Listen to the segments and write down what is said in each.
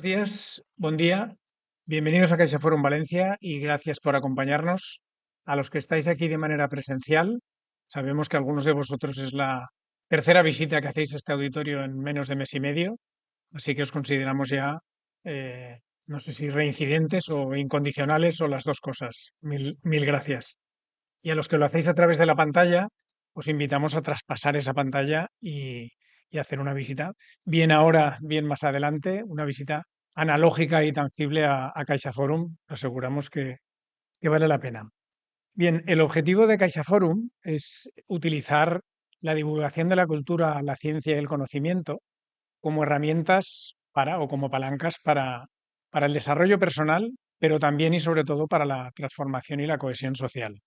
Buenos días, buen día. Bienvenidos a CaixaForum Valencia y gracias por acompañarnos. A los que estáis aquí de manera presencial, sabemos que algunos de vosotros es la tercera visita que hacéis a este auditorio en menos de mes y medio, así que os consideramos ya, no sé si reincidentes o incondicionales o las dos cosas. Mil gracias. Y a los que lo hacéis a través de la pantalla, os invitamos a traspasar esa pantalla y hacer una visita, bien ahora, bien más adelante, una visita analógica y tangible a CaixaForum. Aseguramos que vale la pena. Bien, el objetivo de CaixaForum es utilizar la divulgación de la cultura, la ciencia y el conocimiento como herramientas para o como palancas para el desarrollo personal, pero también y sobre todo para la transformación y la cohesión social.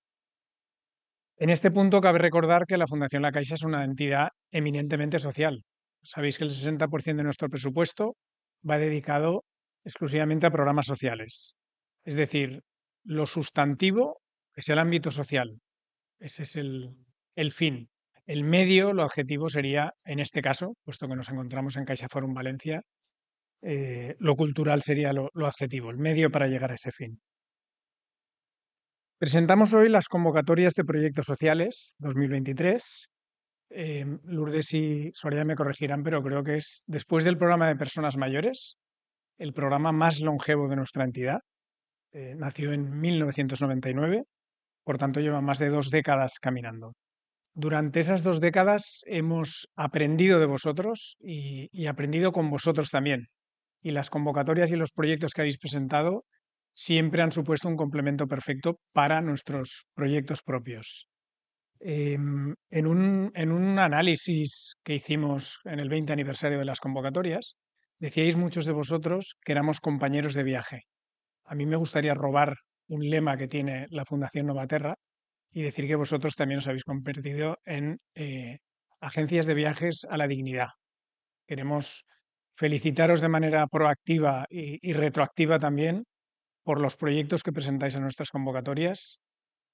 En este punto cabe recordar que la Fundación La Caixa es una entidad eminentemente social. Sabéis que el 60% de nuestro presupuesto va dedicado exclusivamente a programas sociales. Es decir, lo sustantivo es el ámbito social. Ese es el fin. El medio, lo adjetivo sería, en este caso, puesto que nos encontramos en CaixaForum Valencia, lo cultural sería lo adjetivo, el medio para llegar a ese fin. Presentamos hoy las convocatorias de proyectos sociales 2023. Lourdes y Soraya me corregirán, pero creo que es, después del programa de personas mayores, el programa más longevo de nuestra entidad. Nació en 1999, por tanto lleva más de 2 décadas caminando. Durante esas 2 décadas hemos aprendido de vosotros y aprendido con vosotros también. Y las convocatorias y los proyectos que habéis presentado siempre han supuesto un complemento perfecto para nuestros proyectos propios. En un análisis que hicimos en el 20 aniversario de las convocatorias, decíais muchos de vosotros que éramos compañeros de viaje. A mí me gustaría robar un lema que tiene la Fundación Novaterra y decir que vosotros también os habéis convertido en agencias de viajes a la dignidad. Queremos felicitaros de manera proactiva y retroactiva también por los proyectos que presentáis en nuestras convocatorias.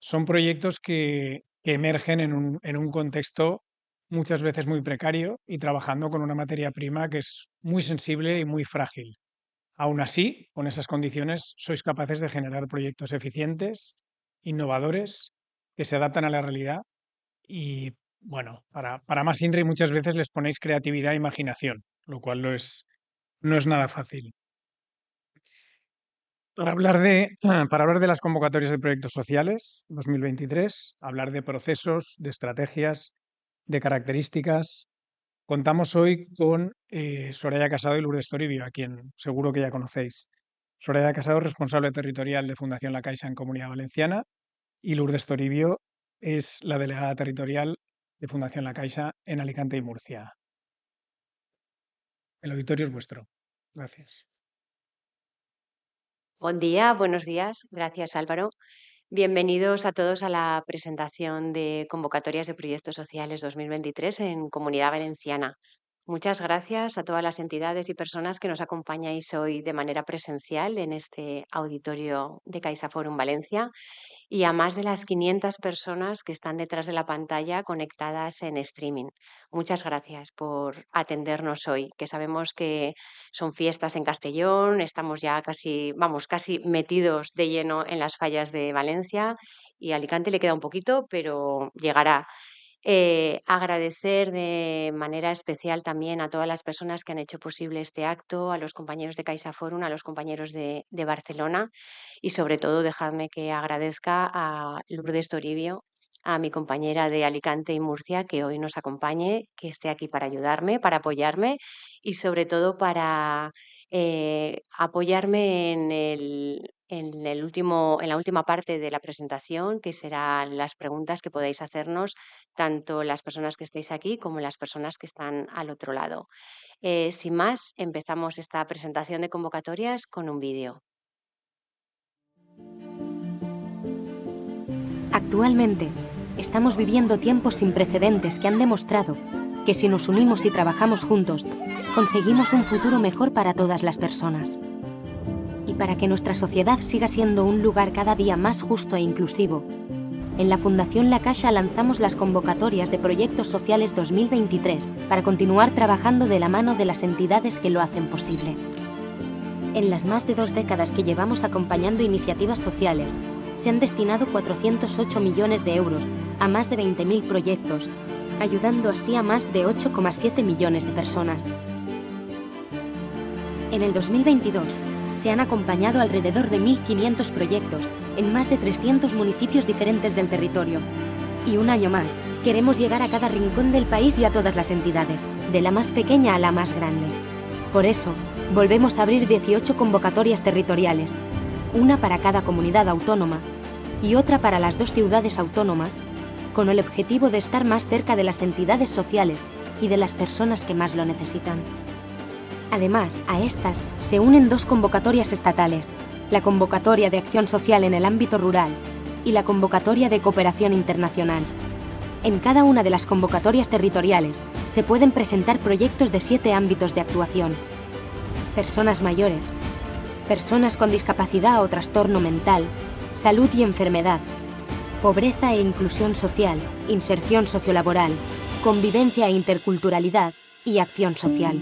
Son proyectos que emergen en un contexto muchas veces muy precario y trabajando con una materia prima que es muy sensible y muy frágil. Aún así, con esas condiciones, sois capaces de generar proyectos eficientes, innovadores, que se adaptan a la realidad y, bueno, para más INRI muchas veces les ponéis creatividad e imaginación, lo cual no es nada fácil. Para hablar de las convocatorias de proyectos sociales 2023, hablar de procesos, de estrategias, de características, contamos hoy con Soraya Casado y Lourdes Toribio, a quien seguro que ya conocéis. Soraya Casado, responsable territorial de Fundación La Caixa en Comunidad Valenciana, y Lourdes Toribio es la delegada territorial de Fundación La Caixa en Alicante y Murcia. El auditorio es vuestro. Gracias. Buen día, buenos días. Gracias, Álvaro. Bienvenidos a todos a la presentación de Convocatorias de Proyectos Sociales 2023 en Comunidad Valenciana. Muchas gracias a todas las entidades y personas que nos acompañáis hoy de manera presencial en este auditorio de CaixaForum Valencia y a más de las 500 personas que están detrás de la pantalla conectadas en streaming. Muchas gracias por atendernos hoy, que sabemos que son fiestas en Castellón, estamos ya casi metidos de lleno en las fallas de Valencia y a Alicante le queda un poquito, pero llegará. Agradecer de manera especial también a todas las personas que han hecho posible este acto, a los compañeros de CaixaForum, a los compañeros de Barcelona y sobre todo dejadme que agradezca a Lourdes Toribio, a mi compañera de Alicante y Murcia, que hoy nos acompañe, que esté aquí para ayudarme, para apoyarme y sobre todo para apoyarme en la última parte de la presentación, que serán las preguntas que podáis hacernos, tanto las personas que estáis aquí como las personas que están al otro lado. Sin más, empezamos esta presentación de convocatorias con un vídeo. Actualmente, estamos viviendo tiempos sin precedentes que han demostrado que si nos unimos y trabajamos juntos, conseguimos un futuro mejor para todas las personas. Y para que nuestra sociedad siga siendo un lugar cada día más justo e inclusivo, en la Fundación La Caixa lanzamos las convocatorias de Proyectos Sociales 2023 para continuar trabajando de la mano de las entidades que lo hacen posible. En las más de 2 décadas que llevamos acompañando iniciativas sociales, se han destinado 408 millones de euros a más de 20.000 proyectos, ayudando así a más de 8,7 millones de personas. En el 2022, se han acompañado alrededor de 1.500 proyectos en más de 300 municipios diferentes del territorio. Y un año más, queremos llegar a cada rincón del país y a todas las entidades, de la más pequeña a la más grande. Por eso, volvemos a abrir 18 convocatorias territoriales, una para cada comunidad autónoma y otra para las 2 ciudades autónomas, con el objetivo de estar más cerca de las entidades sociales y de las personas que más lo necesitan. Además, a estas se unen 2 convocatorias estatales, la Convocatoria de Acción Social en el ámbito rural y la Convocatoria de Cooperación Internacional. En cada una de las convocatorias territoriales se pueden presentar proyectos de 7 ámbitos de actuación: personas mayores, personas con discapacidad o trastorno mental, salud y enfermedad, pobreza e inclusión social, inserción sociolaboral, convivencia e interculturalidad y acción social.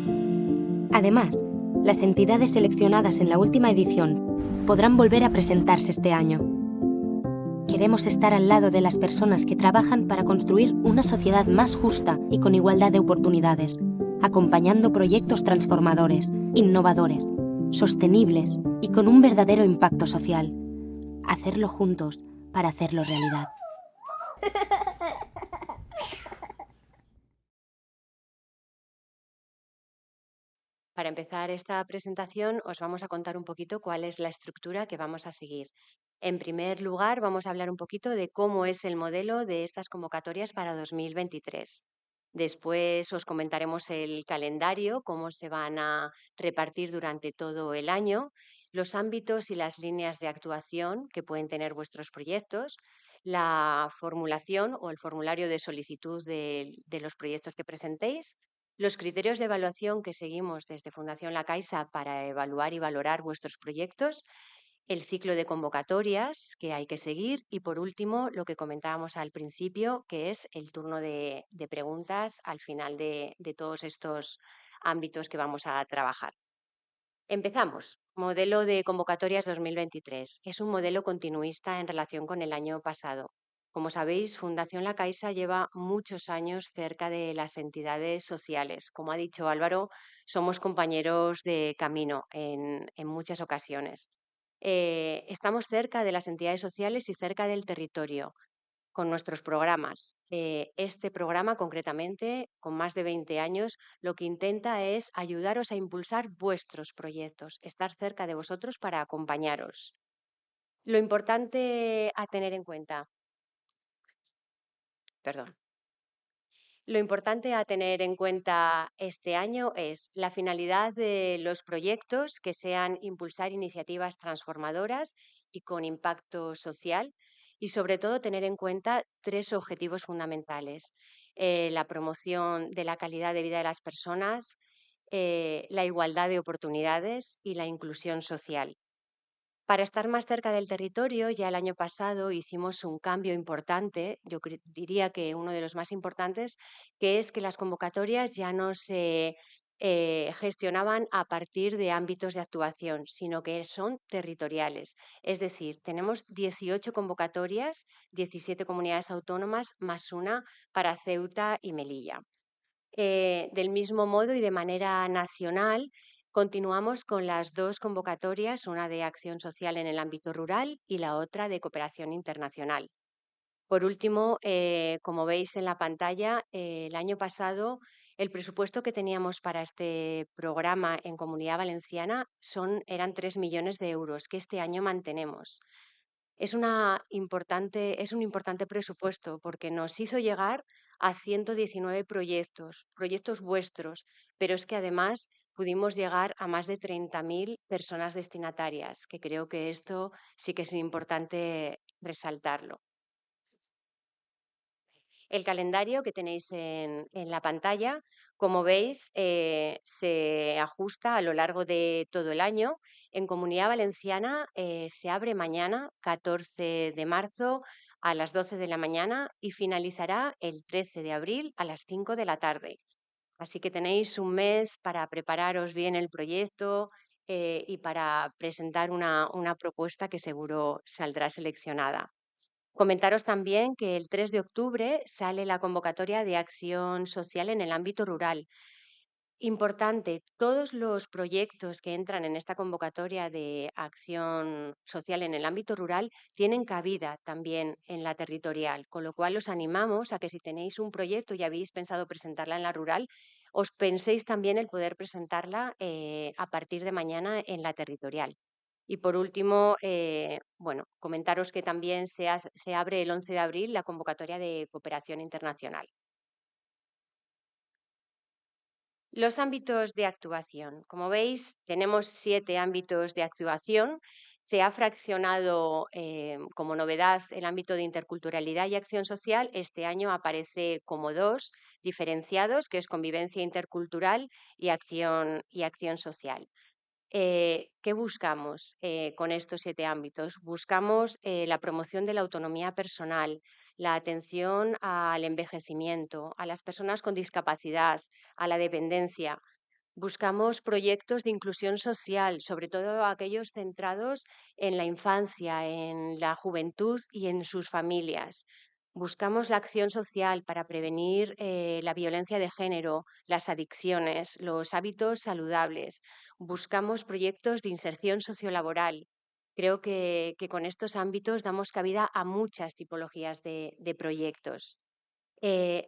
Además, las entidades seleccionadas en la última edición podrán volver a presentarse este año. Queremos estar al lado de las personas que trabajan para construir una sociedad más justa y con igualdad de oportunidades, acompañando proyectos transformadores, innovadores, sostenibles y con un verdadero impacto social. Hacerlo juntos para hacerlo realidad. Para empezar esta presentación, os vamos a contar un poquito cuál es la estructura que vamos a seguir. En primer lugar, vamos a hablar un poquito de cómo es el modelo de estas convocatorias para 2023. Después os comentaremos el calendario, cómo se van a repartir durante todo el año, los ámbitos y las líneas de actuación que pueden tener vuestros proyectos, la formulación o el formulario de solicitud de los proyectos que presentéis, los criterios de evaluación que seguimos desde Fundación La Caixa para evaluar y valorar vuestros proyectos, el ciclo de convocatorias que hay que seguir y, por último, lo que comentábamos al principio, que es el turno de preguntas al final de todos estos ámbitos que vamos a trabajar. Empezamos. Modelo de convocatorias 2023. Es un modelo continuista en relación con el año pasado. Como sabéis, Fundación La Caixa lleva muchos años cerca de las entidades sociales. Como ha dicho Álvaro, somos compañeros de camino en muchas ocasiones. Estamos cerca de las entidades sociales y cerca del territorio con nuestros programas. Este programa, concretamente, con más de 20 años, lo que intenta es ayudaros a impulsar vuestros proyectos, estar cerca de vosotros para acompañaros. Lo importante a tener en cuenta, perdón. Lo importante a tener en cuenta este año es la finalidad de los proyectos, que sean impulsar iniciativas transformadoras y con impacto social, y sobre todo tener en cuenta 3 objetivos fundamentales: la promoción de la calidad de vida de las personas, la igualdad de oportunidades y la inclusión social. Para estar más cerca del territorio, ya el año pasado hicimos un cambio importante, yo diría que uno de los más importantes, que es que las convocatorias ya no se gestionaban a partir de ámbitos de actuación, sino que son territoriales. Es decir, tenemos 18 convocatorias, 17 comunidades autónomas, más una para Ceuta y Melilla. Del mismo modo y de manera nacional, continuamos con las 2 convocatorias, una de acción social en el ámbito rural y la otra de cooperación internacional. Por último, como veis en la pantalla, el año pasado el presupuesto que teníamos para este programa en Comunidad Valenciana eran 3 millones de euros, que este año mantenemos. Es un importante presupuesto porque nos hizo llegar a 119 proyectos vuestros, pero es que además pudimos llegar a más de 30.000 personas destinatarias, que creo que esto sí que es importante resaltarlo. El calendario que tenéis en la pantalla, como veis, se ajusta a lo largo de todo el año. En Comunidad Valenciana se abre mañana, 14 de marzo, a las 12 de la mañana y finalizará el 13 de abril a las 5 de la tarde. Así que tenéis un mes para prepararos bien el proyecto, y para presentar una propuesta que seguro saldrá seleccionada. Comentaros también que el 3 de octubre sale la convocatoria de acción social en el ámbito rural. Importante, todos los proyectos que entran en esta convocatoria de acción social en el ámbito rural tienen cabida también en la territorial, con lo cual os animamos a que si tenéis un proyecto y habéis pensado presentarla en la rural, os penséis también el poder presentarla a partir de mañana en la territorial. Y por último, bueno, comentaros que también se abre el 11 de abril la convocatoria de cooperación internacional. Los ámbitos de actuación. Como veis, tenemos 7 ámbitos de actuación. Se ha fraccionado como novedad el ámbito de interculturalidad y acción social. Este año aparece como 2 diferenciados, que es convivencia intercultural y acción social. ¿Qué buscamos con estos 7 ámbitos? Buscamos la promoción de la autonomía personal, la atención al envejecimiento, a las personas con discapacidad, a la dependencia. Buscamos proyectos de inclusión social, sobre todo aquellos centrados en la infancia, en la juventud y en sus familias. Buscamos la acción social para prevenir la violencia de género, las adicciones, los hábitos saludables. Buscamos proyectos de inserción sociolaboral. Creo que con estos ámbitos damos cabida a muchas tipologías de proyectos.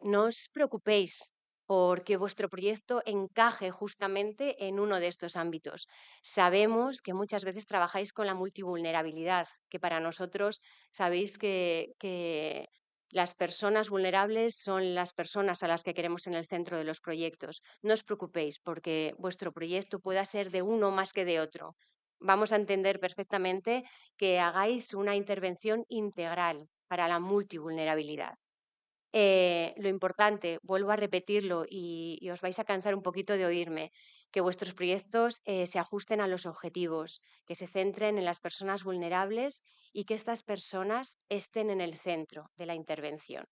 No os preocupéis porque vuestro proyecto encaje justamente en uno de estos ámbitos. Sabemos que muchas veces trabajáis con la multivulnerabilidad, que para nosotros sabéis que las personas vulnerables son las personas a las que queremos en el centro de los proyectos. No os preocupéis porque vuestro proyecto pueda ser de uno más que de otro. Vamos a entender perfectamente que hagáis una intervención integral para la multivulnerabilidad. Lo importante, vuelvo a repetirlo y os vais a cansar un poquito de oírme, que vuestros proyectos se ajusten a los objetivos, que se centren en las personas vulnerables y que estas personas estén en el centro de la intervención.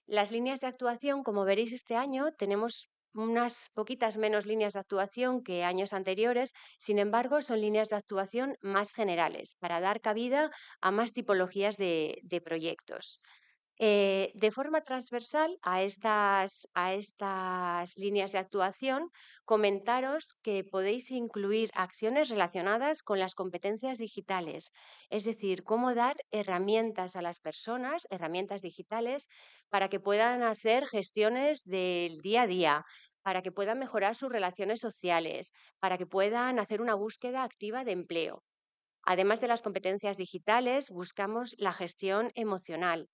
Las líneas de actuación, como veréis este año, tenemos unas poquitas menos líneas de actuación que años anteriores, sin embargo, son líneas de actuación más generales para dar cabida a más tipologías de proyectos. De forma transversal a estas líneas de actuación, comentaros que podéis incluir acciones relacionadas con las competencias digitales, es decir, cómo dar herramientas a las personas, herramientas digitales, para que puedan hacer gestiones del día a día, para que puedan mejorar sus relaciones sociales, para que puedan hacer una búsqueda activa de empleo. Además de las competencias digitales, buscamos la gestión emocional,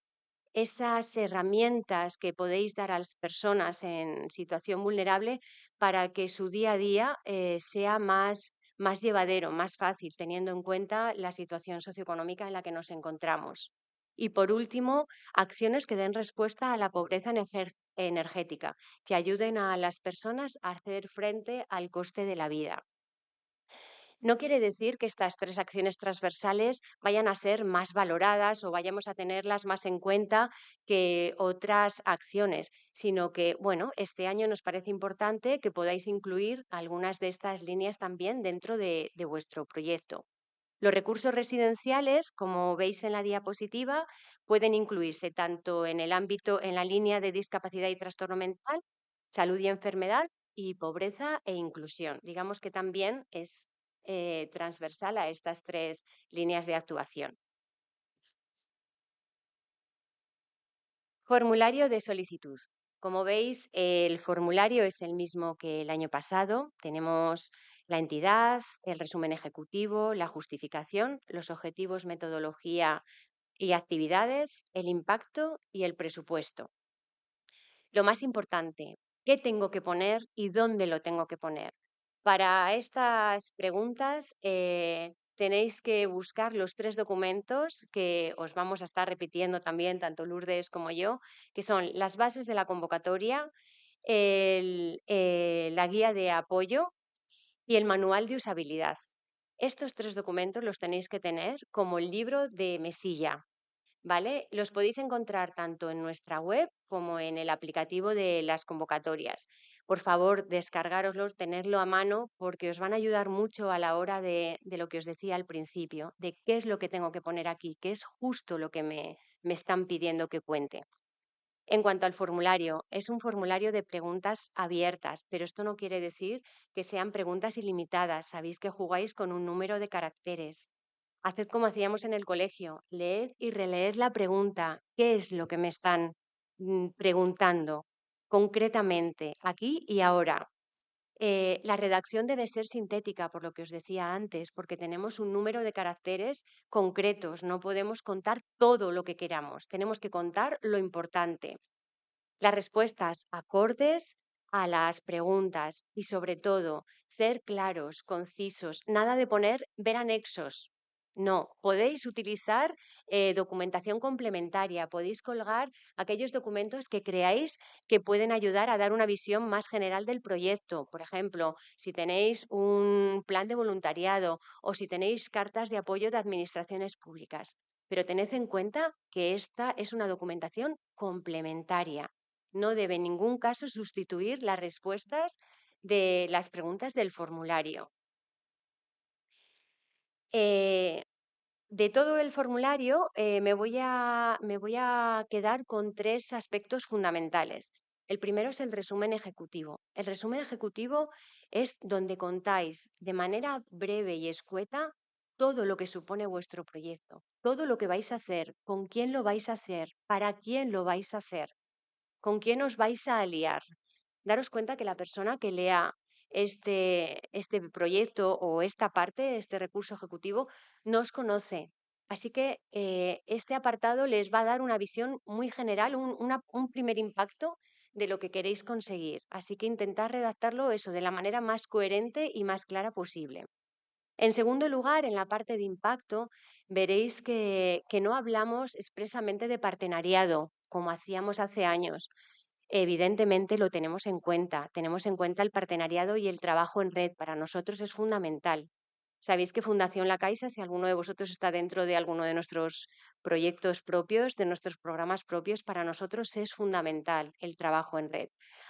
esas herramientas que podéis dar a las personas en situación vulnerable para que su día a día sea más llevadero, más fácil, teniendo en cuenta la situación socioeconómica en la que nos encontramos. Y por último, acciones que den respuesta a la pobreza energética, que ayuden a las personas a hacer frente al coste de la vida. No quiere decir que estas 3 acciones transversales vayan a ser más valoradas o vayamos a tenerlas más en cuenta que otras acciones, sino que, bueno, este año nos parece importante que podáis incluir algunas de estas líneas también dentro de vuestro proyecto. Los recursos residenciales, como veis en la diapositiva, pueden incluirse tanto en el ámbito, en la línea de discapacidad y trastorno mental, salud y enfermedad, y pobreza e inclusión. Digamos que también es transversal a estas 3 líneas de actuación. Formulario de solicitud. Como veis, el formulario es el mismo que el año pasado. Tenemos la entidad, el resumen ejecutivo, la justificación, los objetivos, metodología y actividades, el impacto y el presupuesto. Lo más importante, ¿qué tengo que poner y dónde lo tengo que poner? Para estas preguntas tenéis que buscar los 3 documentos que os vamos a estar repitiendo también, tanto Lourdes como yo, que son las bases de la convocatoria, la guía de apoyo y el manual de usabilidad. Estos 3 documentos los tenéis que tener como el libro de mesilla. ¿vale? Los podéis encontrar tanto en nuestra web como en el aplicativo de las convocatorias. Por favor, descargároslos, tenerlo a mano, porque os van a ayudar mucho a la hora de lo que os decía al principio, de qué es lo que tengo que poner aquí, qué es justo lo que me están pidiendo que cuente. En cuanto al formulario, es un formulario de preguntas abiertas, pero esto no quiere decir que sean preguntas ilimitadas. Sabéis que jugáis con un número de caracteres. Haced como hacíamos en el colegio, leed y releed la pregunta. ¿Qué es lo que me están preguntando concretamente, aquí y ahora? La redacción debe ser sintética, por lo que os decía antes, porque tenemos un número de caracteres concretos, no podemos contar todo lo que queramos, tenemos que contar lo importante. Las respuestas acordes a las preguntas y, sobre todo, ser claros, concisos, nada de poner ver anexos. No, podéis utilizar documentación complementaria, podéis colgar aquellos documentos que creáis que pueden ayudar a dar una visión más general del proyecto. Por ejemplo, si tenéis un plan de voluntariado o si tenéis cartas de apoyo de administraciones públicas. Pero tened en cuenta que esta es una documentación complementaria. No debe en ningún caso sustituir las respuestas de las preguntas del formulario. Eh, de todo el formulario me voy a quedar con 3 aspectos fundamentales. El primero es el resumen ejecutivo. El resumen ejecutivo es donde contáis de manera breve y escueta todo lo que supone vuestro proyecto, todo lo que vais a hacer, con quién lo vais a hacer, para quién lo vais a hacer, con quién os vais a aliar. Daros cuenta que la persona que lea este proyecto o esta parte, este recurso ejecutivo, no os conoce. Así que este apartado les va a dar una visión muy general, un primer impacto de lo que queréis conseguir. Así que intentad redactarlo eso de la manera más coherente y más clara posible. En segundo lugar, en la parte de impacto, veréis que no hablamos expresamente de partenariado, como hacíamos hace años. Evidentemente lo tenemos en cuenta el partenariado y el trabajo en red. Para nosotros es fundamental. Sabéis que Fundación La Caixa, si alguno de vosotros está dentro de alguno de nuestros proyectos propios, de nuestros programas propios, para nosotros es fundamental el trabajo en red.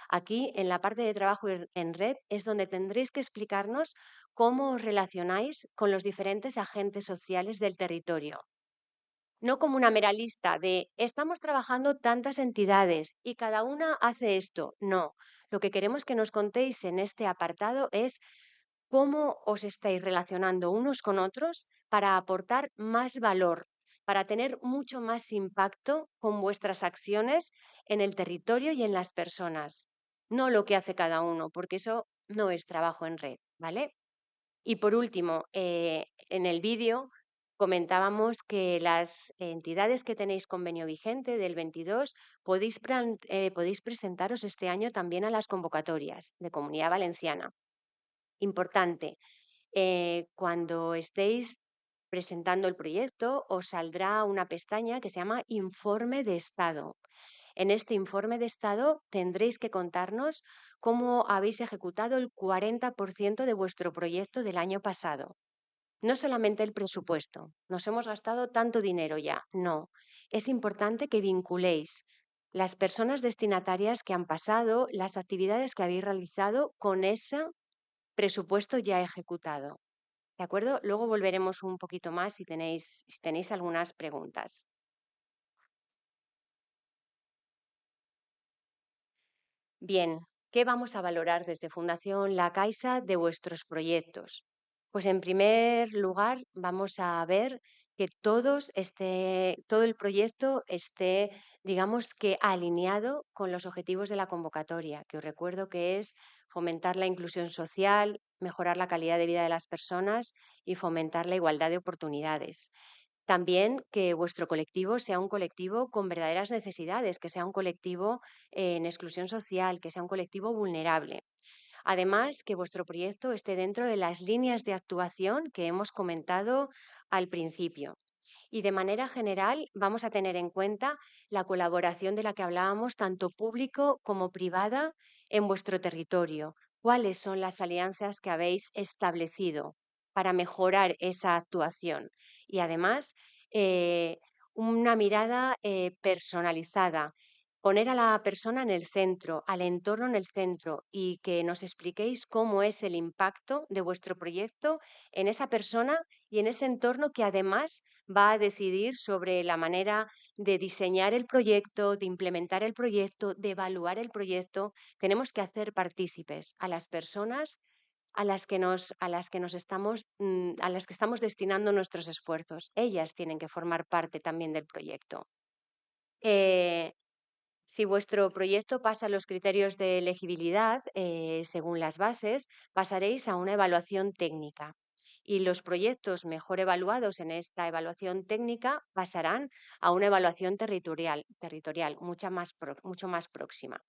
Aquí, en la parte de trabajo en red, es donde tendréis que explicarnos cómo os relacionáis con los diferentes agentes sociales del territorio. No como una mera lista de estamos trabajando tantas entidades y cada una hace esto. No, lo que queremos que nos contéis en este apartado es cómo os estáis relacionando unos con otros para aportar más valor, para tener mucho más impacto con vuestras acciones en el territorio y en las personas. No lo que hace cada uno, porque eso no es trabajo en red, ¿vale? Y por último, en el vídeo comentábamos que las entidades que tenéis convenio vigente del 22 podéis presentaros este año también a las convocatorias de Comunidad Valenciana. Importante, cuando estéis presentando el proyecto os saldrá una pestaña que se llama Informe de Estado. En este informe de estado tendréis que contarnos cómo habéis ejecutado el 40% de vuestro proyecto del año pasado. No solamente el presupuesto, nos hemos gastado tanto dinero ya, no. Es importante que vinculéis las personas destinatarias que han pasado, las actividades que habéis realizado con ese presupuesto ya ejecutado. ¿De acuerdo? Luego volveremos un poquito más si tenéis algunas preguntas. Bien, ¿qué vamos a valorar desde Fundación La Caixa de vuestros proyectos? Pues en primer lugar vamos a ver que todo el proyecto esté, digamos que alineado con los objetivos de la convocatoria, que os recuerdo que es fomentar la inclusión social, mejorar la calidad de vida de las personas y fomentar la igualdad de oportunidades. También que vuestro colectivo sea un colectivo con verdaderas necesidades, que sea un colectivo en exclusión social, que sea un colectivo vulnerable. Además, que vuestro proyecto esté dentro de las líneas de actuación que hemos comentado al principio. Y de manera general vamos a tener en cuenta la colaboración de la que hablábamos, tanto público como privada, en vuestro territorio. ¿Cuáles son las alianzas que habéis establecido para mejorar esa actuación? Y además, eh, una mirada personalizada, poner a la persona en el centro, al entorno en el centro y que nos expliquéis cómo es el impacto de vuestro proyecto en esa persona y en ese entorno que además va a decidir sobre la manera de diseñar el proyecto, de implementar el proyecto, de evaluar el proyecto. Tenemos que hacer partícipes a las personas a las que estamos destinando nuestros esfuerzos. Ellas tienen que formar parte también del proyecto. Si vuestro proyecto pasa los criterios de elegibilidad, según las bases, pasaréis a una evaluación técnica. Y los proyectos mejor evaluados en esta evaluación técnica pasarán a una evaluación territorial mucho más próxima.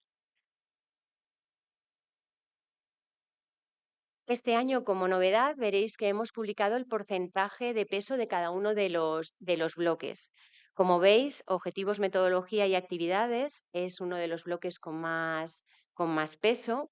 Este año, como novedad, veréis que hemos publicado el porcentaje de peso de cada uno de los bloques. Como veis, objetivos, metodología y actividades es uno de los bloques con más peso.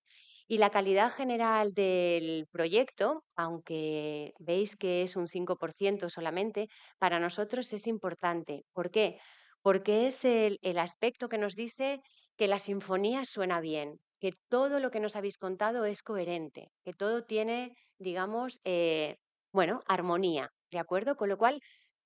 Y la calidad general del proyecto, aunque veis que es un 5% solamente, para nosotros es importante. ¿Por qué? Porque es el aspecto que nos dice que la sinfonía suena bien, que todo lo que nos habéis contado es coherente, que todo tiene, digamos, armonía, ¿de acuerdo? Con lo cual,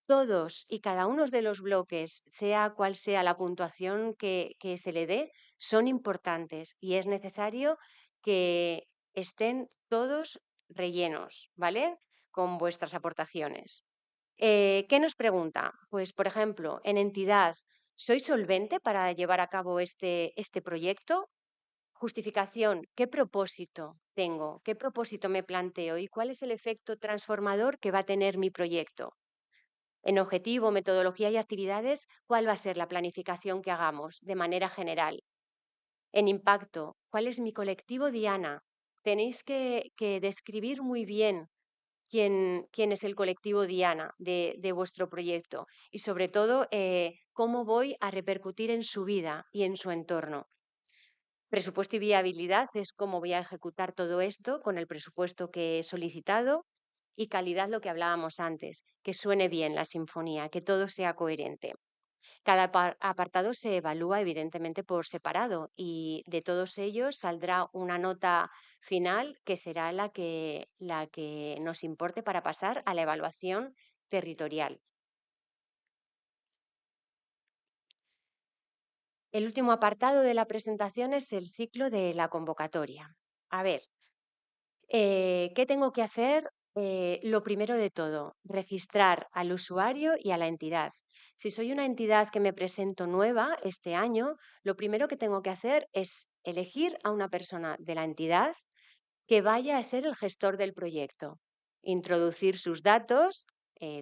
todos y cada uno de los bloques, sea cual sea la puntuación que se le dé, son importantes y es necesario que estén todos rellenos, ¿vale? Con vuestras aportaciones. ¿Qué nos pregunta? Pues, por ejemplo, en entidad, ¿soy solvente para llevar a cabo este proyecto? Justificación, ¿qué propósito tengo? ¿Qué propósito me planteo? ¿Y cuál es el efecto transformador que va a tener mi proyecto? En objetivo, metodología y actividades, ¿cuál va a ser la planificación que hagamos de manera general? En impacto, ¿cuál es mi colectivo diana? Tenéis que describir muy bien quién es el colectivo diana de vuestro proyecto y sobre todo cómo voy a repercutir en su vida y en su entorno. Presupuesto y viabilidad es cómo voy a ejecutar todo esto con el presupuesto que he solicitado y calidad, lo que hablábamos antes, que suene bien la sinfonía, que todo sea coherente. Cada apartado se evalúa evidentemente por separado y de todos ellos saldrá una nota final que será la que nos importe para pasar a la evaluación territorial. El último apartado de la presentación es el ciclo de la convocatoria. A ver, ¿qué tengo que hacer? Lo primero de todo, registrar al usuario y a la entidad. Si soy una entidad que me presento nueva este año, lo primero que tengo que hacer es elegir a una persona de la entidad que vaya a ser el gestor del proyecto, introducir sus datos,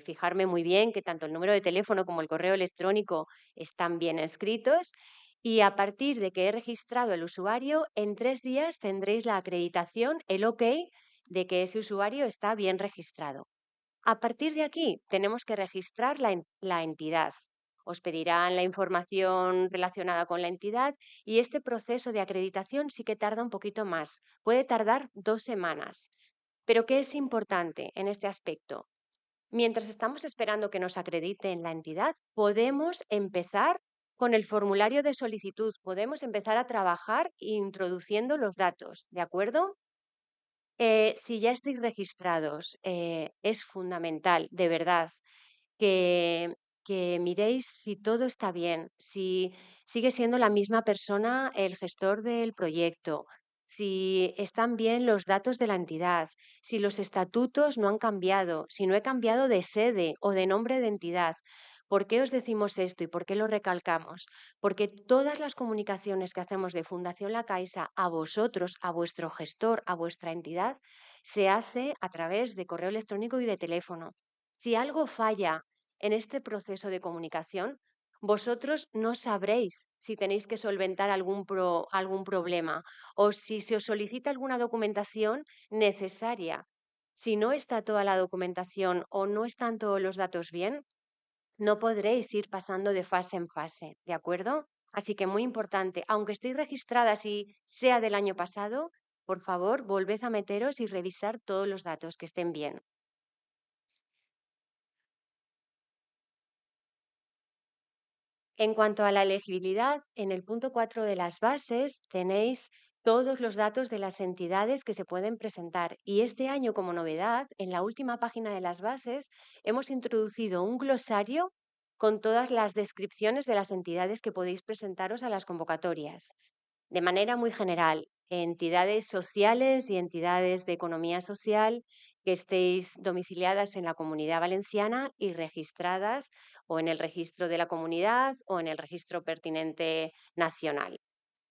fijarme muy bien que tanto el número de teléfono como el correo electrónico están bien escritos y a partir de que he registrado el usuario, en 3 días tendréis la acreditación, el OK de que ese usuario está bien registrado. A partir de aquí, tenemos que registrar la entidad. Os pedirán la información relacionada con la entidad y este proceso de acreditación sí que tarda un poquito más. Puede tardar 2 semanas. Pero ¿qué es importante en este aspecto? Mientras estamos esperando que nos acrediten la entidad, podemos empezar con el formulario de solicitud, podemos empezar a trabajar introduciendo los datos, ¿de acuerdo? Si ya estáis registrados, es fundamental, de verdad, que, que miréis si todo está bien, si sigue siendo la misma persona el gestor del proyecto, si están bien los datos de la entidad, si los estatutos no han cambiado, si no he cambiado de sede o de nombre de entidad. ¿Por qué os decimos esto y por qué lo recalcamos? Porque todas las comunicaciones que hacemos de Fundación La Caixa a vosotros, a vuestro gestor, a vuestra entidad, se hace a través de correo electrónico y de teléfono. Si algo falla en este proceso de comunicación, vosotros no sabréis si tenéis que solventar algún problema o si se os solicita alguna documentación necesaria. Si no está toda la documentación o no están todos los datos bien, no podréis ir pasando de fase en fase, ¿de acuerdo? Así que muy importante, aunque estéis registradas y sea del año pasado, por favor, volved a meteros y revisar todos los datos que estén bien. En cuanto a la elegibilidad, en el punto 4 de las bases tenéis todos los datos de las entidades que se pueden presentar. Y este año, como novedad, en la última página de las bases hemos introducido un glosario con todas las descripciones de las entidades que podéis presentaros a las convocatorias. De manera muy general, entidades sociales y entidades de economía social que estéis domiciliadas en la Comunidad Valenciana y registradas o en el registro de la comunidad o en el registro pertinente nacional.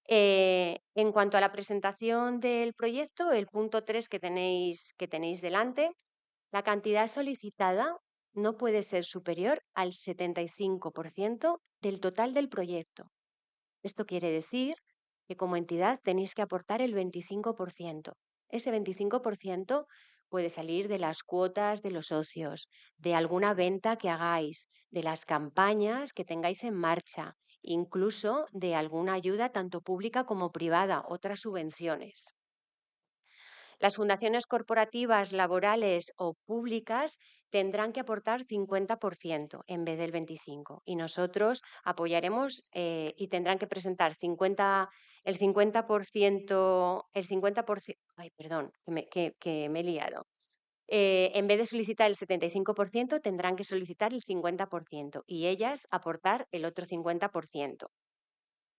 En cuanto a la presentación del proyecto, el punto 3 que tenéis delante, la cantidad solicitada no puede ser superior al 75% del total del proyecto. Esto quiere decir que como entidad tenéis que aportar el 25%. Ese 25% puede salir de las cuotas de los socios, de alguna venta que hagáis, de las campañas que tengáis en marcha, incluso de alguna ayuda tanto pública como privada, otras subvenciones. Las fundaciones corporativas, laborales o públicas tendrán que aportar 50% en vez del 25%. Y nosotros apoyaremos y tendrán que presentar el 50%, ay, perdón, que me he liado. En vez de solicitar el 75%, tendrán que solicitar el 50% y ellas aportar el otro 50%.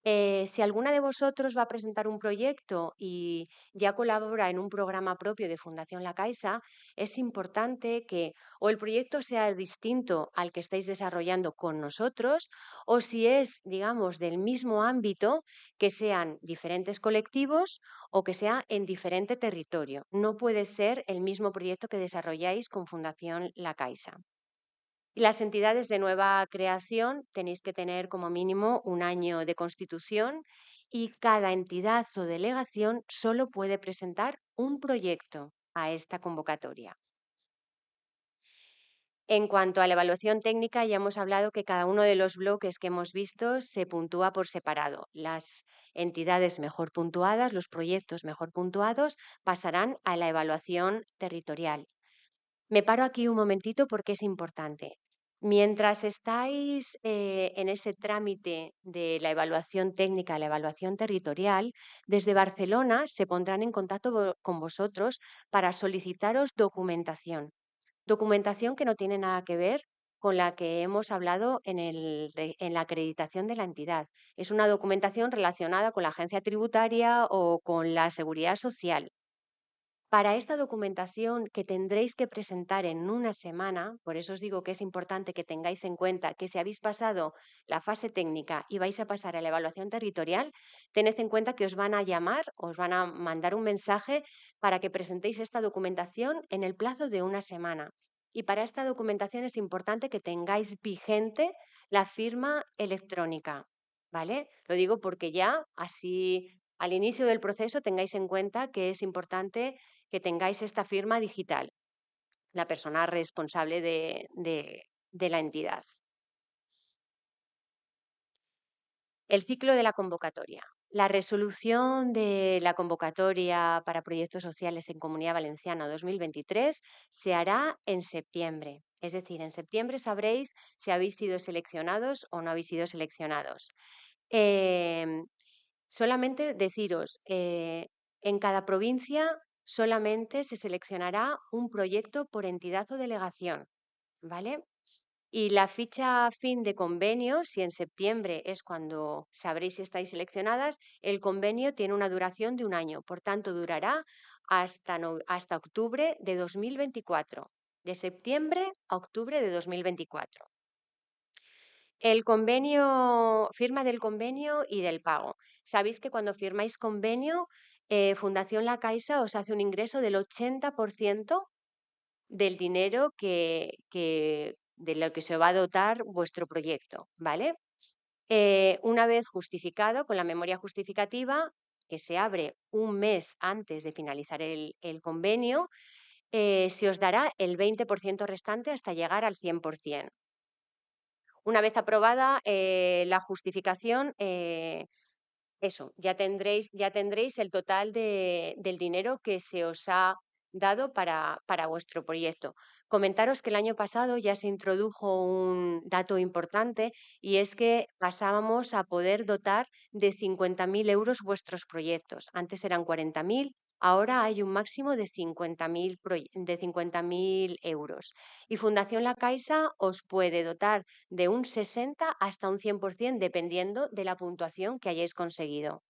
Si alguna de vosotros va a presentar un proyecto y ya colabora en un programa propio de Fundación La Caixa, es importante que o el proyecto sea distinto al que estáis desarrollando con nosotros, o si es, digamos, del mismo ámbito, que sean diferentes colectivos o que sea en diferente territorio. No puede ser el mismo proyecto que desarrolláis con Fundación La Caixa. Y las entidades de nueva creación tenéis que tener como mínimo un año de constitución y cada entidad o delegación solo puede presentar un proyecto a esta convocatoria. En cuanto a la evaluación técnica, ya hemos hablado que cada uno de los bloques que hemos visto se puntúa por separado. Las entidades mejor puntuadas, los proyectos mejor puntuados, pasarán a la evaluación territorial. Me paro aquí un momentito porque es importante. Mientras estáis en ese trámite de la evaluación técnica, la evaluación territorial, desde Barcelona se pondrán en contacto con vosotros para solicitaros documentación. Documentación que no tiene nada que ver con la que hemos hablado en la acreditación de la entidad. Es una documentación relacionada con la agencia tributaria o con la seguridad social. Para esta documentación que tendréis que presentar en una semana, por eso os digo que es importante que tengáis en cuenta que si habéis pasado la fase técnica y vais a pasar a la evaluación territorial, tened en cuenta que os van a llamar, os van a mandar un mensaje para que presentéis esta documentación en el plazo de una semana. Y para esta documentación es importante que tengáis vigente la firma electrónica, ¿vale? Lo digo porque ya así al inicio del proceso tengáis en cuenta que es importante que tengáis esta firma digital, la persona responsable de la entidad. El ciclo de la convocatoria. La resolución de la convocatoria para proyectos sociales en Comunidad Valenciana 2023 se hará en septiembre. Es decir, en septiembre sabréis si habéis sido seleccionados o no habéis sido seleccionados. Solamente deciros, en cada provincia solamente se seleccionará un proyecto por entidad o delegación, ¿vale? Y la ficha fin de convenio, si en septiembre es cuando sabréis si estáis seleccionadas, el convenio tiene una duración de un año, por tanto durará hasta octubre de 2024, de septiembre a octubre de 2024. El convenio, firma del convenio y del pago. Sabéis que cuando firmáis convenio, Fundación La Caixa os hace un ingreso del 80% del dinero de lo que se va a dotar vuestro proyecto, ¿vale? Una vez justificado con la memoria justificativa, que se abre un mes antes de finalizar el convenio, se os dará el 20% restante hasta llegar al 100%. Una vez aprobada la justificación, ya tendréis el total del dinero que se os ha dado para vuestro proyecto. Comentaros que el año pasado ya se introdujo un dato importante y es que pasábamos a poder dotar de 50.000 euros vuestros proyectos. Antes eran 40.000, ahora hay un máximo de 50.000 euros. Y Fundación La Caixa os puede dotar de un 60 hasta un 100% dependiendo de la puntuación que hayáis conseguido.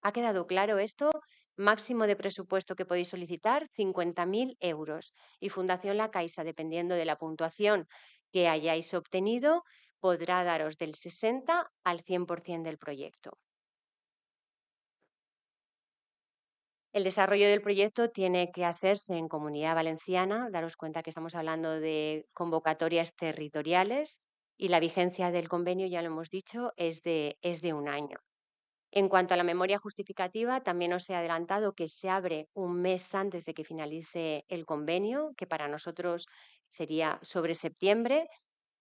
¿Ha quedado claro esto? Máximo de presupuesto que podéis solicitar, 50.000 euros. Y Fundación La Caixa, dependiendo de la puntuación que hayáis obtenido, podrá daros del 60 al 100% del proyecto. El desarrollo del proyecto tiene que hacerse en Comunidad Valenciana. Daros cuenta que estamos hablando de convocatorias territoriales y la vigencia del convenio, ya lo hemos dicho, es de un año. En cuanto a la memoria justificativa, también os he adelantado que se abre un mes antes de que finalice el convenio, que para nosotros sería sobre septiembre,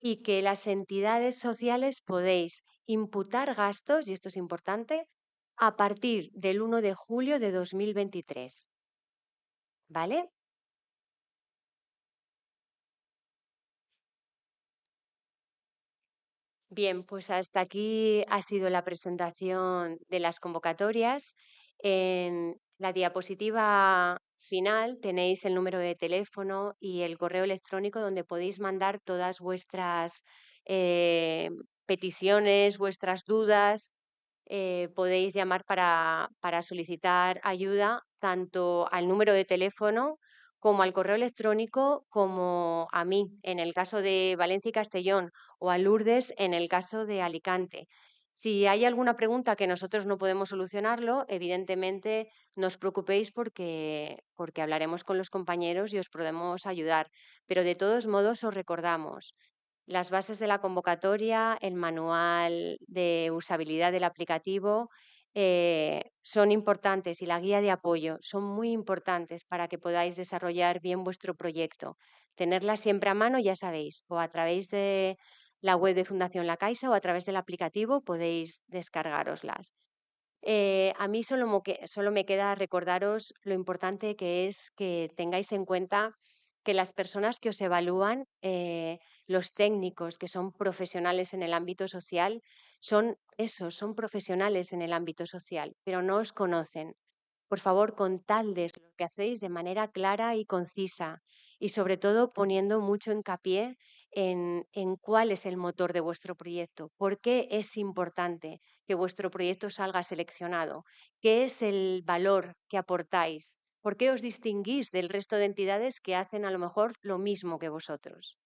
y que las entidades sociales podéis imputar gastos, y esto es importante, a partir del 1 de julio de 2023. ¿Vale? Bien, pues hasta aquí ha sido la presentación de las convocatorias. En la diapositiva final tenéis el número de teléfono y el correo electrónico donde podéis mandar todas vuestras peticiones, vuestras dudas. Podéis llamar para solicitar ayuda tanto al número de teléfono como al correo electrónico, como a mí, en el caso de Valencia y Castellón, o a Lourdes, en el caso de Alicante. Si hay alguna pregunta que nosotros no podemos solucionarlo, evidentemente no os preocupéis porque hablaremos con los compañeros y os podemos ayudar. Pero de todos modos os recordamos, las bases de la convocatoria, el manual de usabilidad del aplicativo son importantes y la guía de apoyo son muy importantes para que podáis desarrollar bien vuestro proyecto. Tenerlas siempre a mano, ya sabéis, o a través de la web de Fundación La Caixa o a través del aplicativo podéis descargaroslas. A mí solo me queda recordaros lo importante que es que tengáis en cuenta que las personas que os evalúan, los técnicos que son profesionales en el ámbito social, son esos, son profesionales en el ámbito social, pero no os conocen. Por favor, contadles lo que hacéis de manera clara y concisa y sobre todo poniendo mucho hincapié en cuál es el motor de vuestro proyecto, por qué es importante que vuestro proyecto salga seleccionado, qué es el valor que aportáis, por qué os distinguís del resto de entidades que hacen a lo mejor lo mismo que vosotros.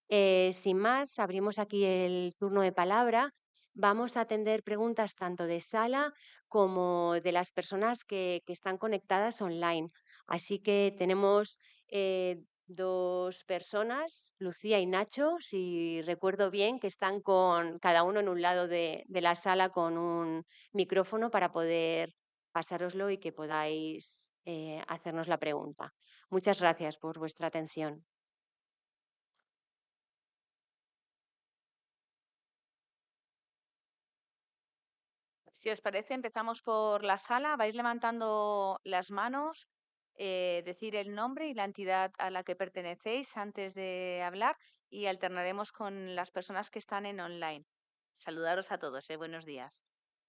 Sin más, abrimos aquí el turno de palabra. Vamos a atender preguntas tanto de sala como de las personas que están conectadas online. Así que tenemos dos personas, Lucía y Nacho, si recuerdo bien, que están con cada uno en un lado de la sala con un micrófono para poder pasároslo y que podáis hacernos la pregunta. Muchas gracias por vuestra atención. Si os parece, empezamos por la sala. Vais levantando las manos, decir el nombre y la entidad a la que pertenecéis antes de hablar y alternaremos con las personas que están en online. Saludaros a todos, buenos días.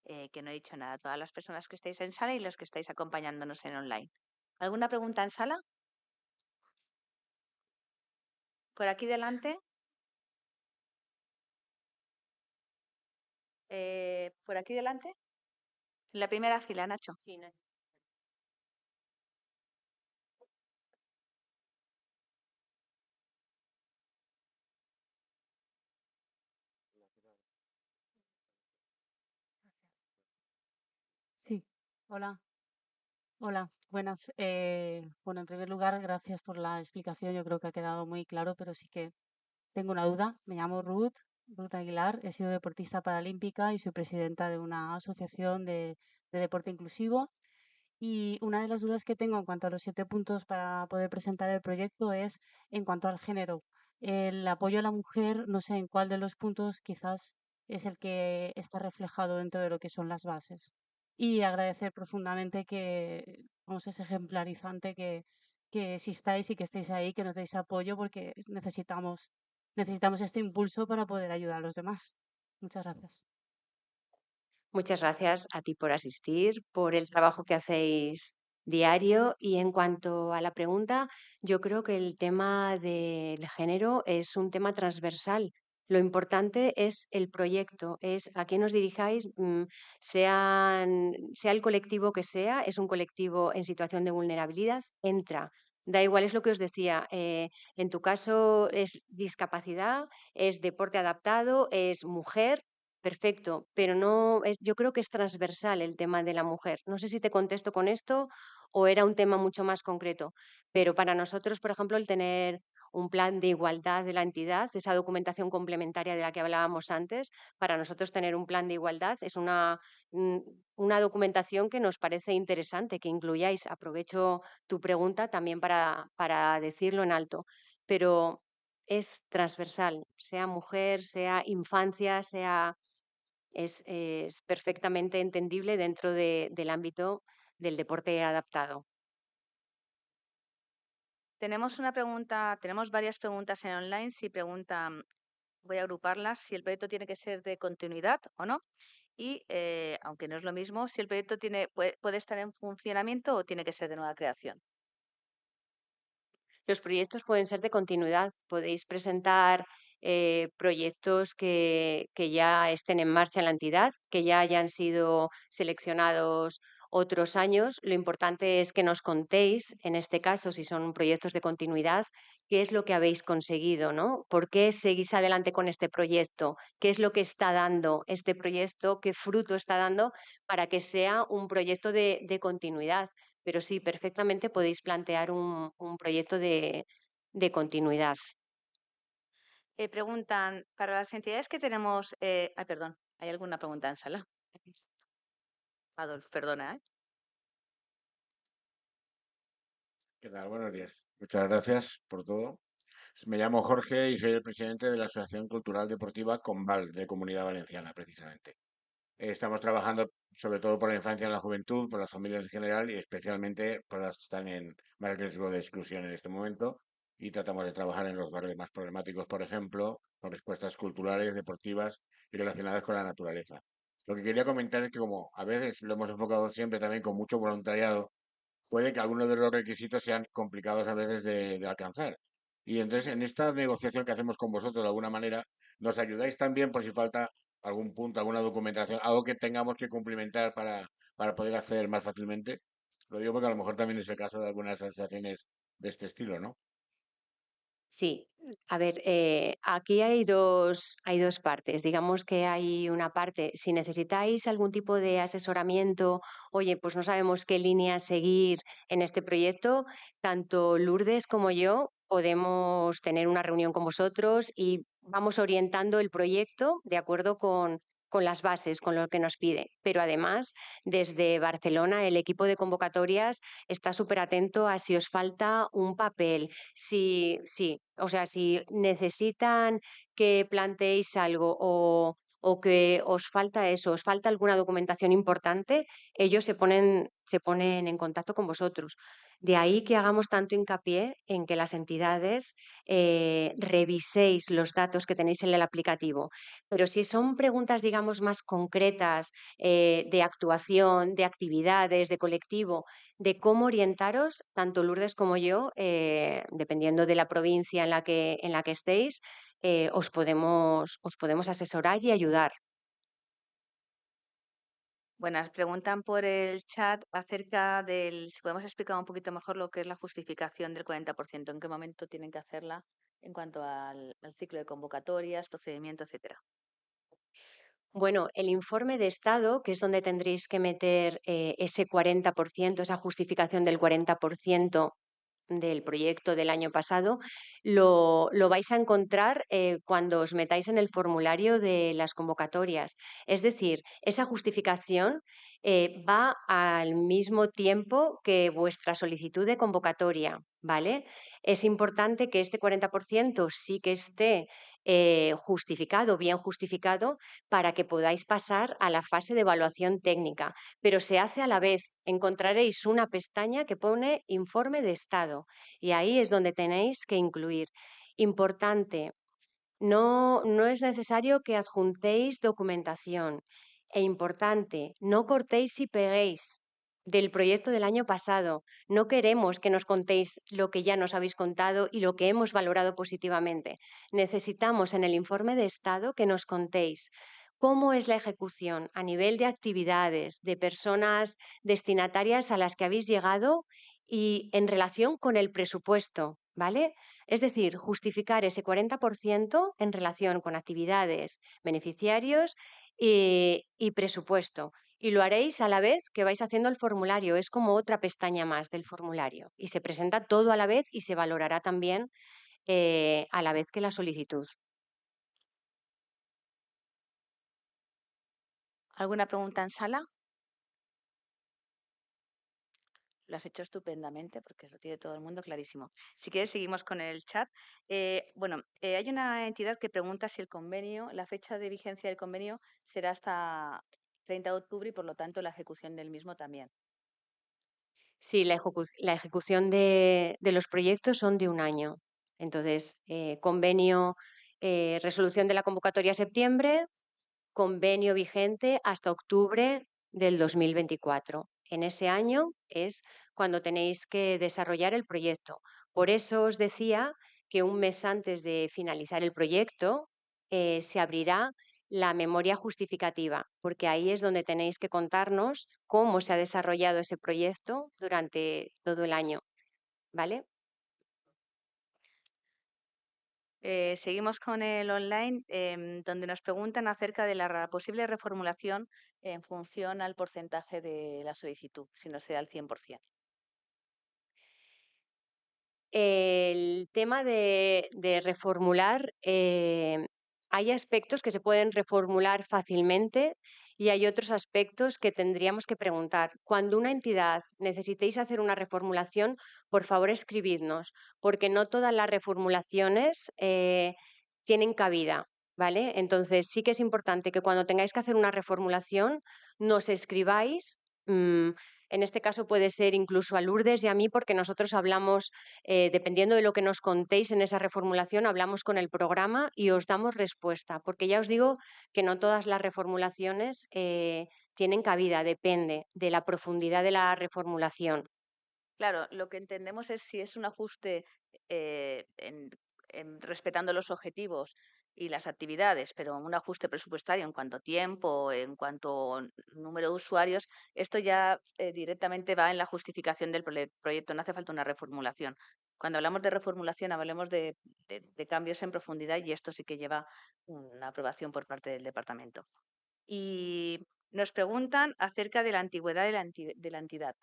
Que no he dicho nada, a todas las personas que estáis en sala y los que estáis acompañándonos en online. ¿Alguna pregunta en sala? Por aquí delante. Por aquí delante. En la primera fila, Nacho. Sí, Sí, hola, hola, buenas. Bueno, en primer lugar, gracias por la explicación. Yo creo que ha quedado muy claro, pero sí que tengo una duda. Me llamo Ruth Aguilar. He sido deportista paralímpica y soy presidenta de una asociación de deporte inclusivo. Y una de las dudas que tengo en cuanto a los 7 puntos para poder presentar el proyecto es en cuanto al género. El apoyo a la mujer, no sé en cuál de los puntos quizás es el que está reflejado dentro de lo que son las bases. Y agradecer profundamente que, vamos, es ejemplarizante que existáis y que estéis ahí, que nos deis apoyo porque necesitamos este impulso para poder ayudar a los demás. Muchas gracias. Muchas gracias a ti por asistir, por el trabajo que hacéis diario. Y en cuanto a la pregunta, yo creo que el tema del género es un tema transversal. Lo importante es el proyecto, es a quién os dirijáis, sea el colectivo que sea, es un colectivo en situación de vulnerabilidad, entra. Da igual, es lo que os decía, en tu caso es discapacidad, es deporte adaptado, es mujer. Perfecto, pero no es, yo creo que es transversal el tema de la mujer. No sé si te contesto con esto o era un tema mucho más concreto, pero para nosotros, por ejemplo, el tener un plan de igualdad de la entidad, esa documentación complementaria de la que hablábamos antes, para nosotros tener un plan de igualdad es mm, una documentación que nos parece interesante que incluyáis. Aprovecho tu pregunta también para decirlo en alto, pero es transversal, sea mujer, sea infancia, sea es perfectamente entendible dentro del ámbito del deporte adaptado. Tenemos varias preguntas en online. Si preguntan, voy a agruparlas, si el proyecto tiene que ser de continuidad o no. Y, aunque no es lo mismo, si el proyecto puede estar en funcionamiento o tiene que ser de nueva creación. Los proyectos pueden ser de continuidad. Podéis presentar proyectos que ya estén en marcha en la entidad, que ya hayan sido seleccionados otros años. Lo importante es que nos contéis, en este caso, si son proyectos de continuidad, qué es lo que habéis conseguido, ¿no? ¿Por qué seguís adelante con este proyecto? ¿Qué es lo que está dando este proyecto? ¿Qué fruto está dando para que sea un proyecto de continuidad? Pero sí, perfectamente podéis plantear un proyecto de continuidad. Preguntan, para las entidades que tenemos... ay, perdón, ¿hay alguna pregunta en sala? Adolf, perdona, ¿eh? ¿Qué tal? Buenos días. Muchas gracias por todo. Me llamo Jorge y soy el presidente de la Asociación Cultural Deportiva Conval de Comunidad Valenciana, precisamente. Estamos trabajando sobre todo por la infancia y la juventud, por las familias en general y especialmente por las que están en más riesgo de exclusión en este momento. Y tratamos de trabajar en los barrios más problemáticos, por ejemplo, con respuestas culturales, deportivas y relacionadas con la naturaleza. Lo que quería comentar es que como a veces lo hemos enfocado siempre también con mucho voluntariado, puede que algunos de los requisitos sean complicados a veces de alcanzar. Y entonces, en esta negociación que hacemos con vosotros, de alguna manera, nos ayudáis también por si falta algún punto, alguna documentación, algo que tengamos que cumplimentar para poder acceder más fácilmente. Lo digo porque a lo mejor también es el caso de algunas asociaciones de este estilo, ¿no? Sí, a ver, aquí hay dos partes. Digamos que hay una parte, si necesitáis algún tipo de asesoramiento, oye, pues no sabemos qué línea seguir en este proyecto, tanto Lourdes como yo podemos tener una reunión con vosotros y vamos orientando el proyecto de acuerdo con las bases, con lo que nos pide. Pero además, desde Barcelona, el equipo de convocatorias está súper atento a si os falta un papel, sí, o sea, si necesitan que planteéis algo o que os falta eso, os falta alguna documentación importante, ellos se ponen en contacto con vosotros. De ahí que hagamos tanto hincapié en que las entidades reviséis los datos que tenéis en el aplicativo. Pero si son preguntas, digamos, más concretas de actuación, de actividades, de colectivo, de cómo orientaros, tanto Lourdes como yo, dependiendo de la provincia en la que estéis, os podemos asesorar y ayudar. Buenas, preguntan por el chat acerca si podemos explicar un poquito mejor lo que es la justificación del 40%, en qué momento tienen que hacerla en cuanto al ciclo de convocatorias, procedimiento, etcétera. Bueno, el informe de estado, que es donde tendréis que meter ese 40%, esa justificación del 40% del proyecto del año pasado, lo vais a encontrar cuando os metáis en el formulario de las convocatorias. Es decir, esa justificación va al mismo tiempo que vuestra solicitud de convocatoria, ¿vale? Es importante que este 40% sí que esté justificado, bien justificado, para que podáis pasar a la fase de evaluación técnica. Pero se hace a la vez. Encontraréis una pestaña que pone informe de estado y ahí es donde tenéis que incluir. Importante, no es necesario que adjuntéis documentación. E importante, no cortéis y peguéis del proyecto del año pasado. No queremos que nos contéis lo que ya nos habéis contado y lo que hemos valorado positivamente. Necesitamos en el informe de estado que nos contéis cómo es la ejecución a nivel de actividades, de personas destinatarias a las que habéis llegado y en relación con el presupuesto, ¿vale? Es decir, justificar ese 40% en relación con actividades, beneficiarios y presupuesto. Y lo haréis a la vez que vais haciendo el formulario. Es como otra pestaña más del formulario. Y se presenta todo a la vez y se valorará también a la vez que la solicitud. ¿Alguna pregunta en sala? Lo has hecho estupendamente porque lo tiene todo el mundo clarísimo. Si quieres, seguimos con el chat. Hay una entidad que pregunta si el convenio, la fecha de vigencia del convenio será hasta 30 de octubre y, por lo tanto, la ejecución del mismo también. Sí, la ejecución de los proyectos son de un año. Entonces, convenio, resolución de la convocatoria septiembre, convenio vigente hasta octubre del 2024. En ese año es cuando tenéis que desarrollar el proyecto. Por eso os decía que un mes antes de finalizar el proyecto se abrirá la memoria justificativa, porque ahí es donde tenéis que contarnos cómo se ha desarrollado ese proyecto durante todo el año, ¿vale? Seguimos con el online, donde nos preguntan acerca de la posible reformulación en función al porcentaje de la solicitud, si no se da al 100%. El tema de reformular, hay aspectos que se pueden reformular fácilmente y hay otros aspectos que tendríamos que preguntar. Cuando una entidad necesitéis hacer una reformulación, por favor escribidnos, porque no todas las reformulaciones tienen cabida, ¿vale? Entonces sí que es importante que cuando tengáis que hacer una reformulación nos escribáis. En este caso puede ser incluso a Lourdes y a mí, porque nosotros hablamos, dependiendo de lo que nos contéis en esa reformulación, hablamos con el programa y os damos respuesta, porque ya os digo que no todas las reformulaciones tienen cabida, depende de la profundidad de la reformulación. Claro, lo que entendemos es si es un ajuste respetando los objetivos y las actividades, pero un ajuste presupuestario en cuanto a tiempo, en cuanto a número de usuarios, esto ya directamente va en la justificación del proyecto, no hace falta una reformulación. Cuando hablamos de reformulación, hablemos de cambios en profundidad y esto sí que lleva una aprobación por parte del departamento. Y nos preguntan acerca de la antigüedad de la entidad.